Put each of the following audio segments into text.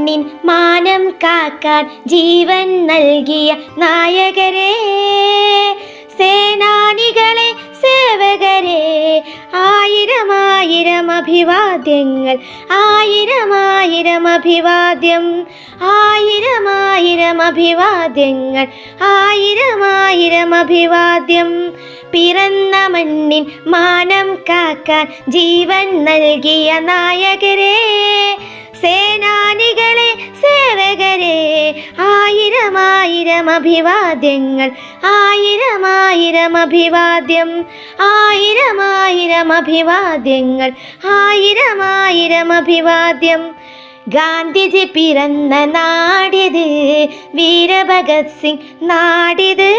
മണ്ണിൻ മാനം കാക്കാൻ ജീവൻ നൽകിയ നായകരെ, സേനാനികളെ, സേവകരെ, ആയിരം ആയിരം അഭിവാദ്യങ്ങൾ, ആയിരം ആയിരം അഭിവാദ്യം, ആയിരം ആയിരം അഭിവാദ്യങ്ങൾ, ആയിരം ആയിരം അഭിവാദ്യം. പിറന്ന മണ്ണിൻ മാനം കാക്കാൻ ജീവൻ നൽകിയ നായകരെ, സേനാനികളെ, സേവകരെ, ആയിരം ആയിരം അഭിവാദ്യങ്ങൾ, ആയിരം ആയിരം അഭിവാദ്യം, ആയിരം ആയിരം അഭിവാദ്യങ്ങൾ, ആയിരം ആയിരം അഭിവാദ്യം. ഗാന്ധിജി പിറന്ന നാടിത്, വീരഭഗത് സിംഗ് നാടിത്,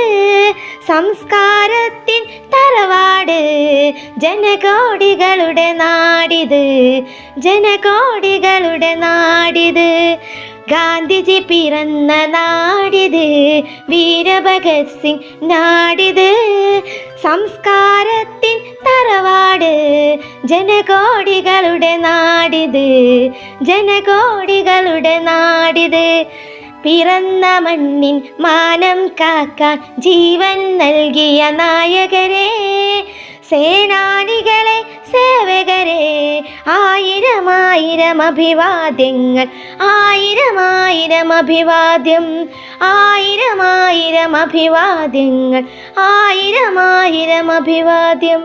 സംസ്കാരത്തിൻ തറവാട്, ജനകോടികളുടെ നാടിത്, ജനകോടികളുടെ നാടിത്. ഗാന്ധിജി പിറന്ന നാടിത്, വീരഭഗത് സിംഗ് നാടിത്, സംസ്കാരത്തിൻ തറവാട്, ജനകോടികളുടെ നാടിത്, ജനകോടികളുടെ നാടിത്. പിറന്ന മണ്ണിൻ മാനം കാക്കാൻ ജീവൻ നൽകിയ നായകരെ, സേനാനികളെ, സേവകരെ, ആയിരം ആയിരം അഭിവാദ്യങ്ങൾ, ആയിരം ആയിരം അഭിവാദ്യം, ആയിരം ആയിരം അഭിവാദ്യങ്ങൾ, ആയിരം ആയിരം അഭിവാദ്യം.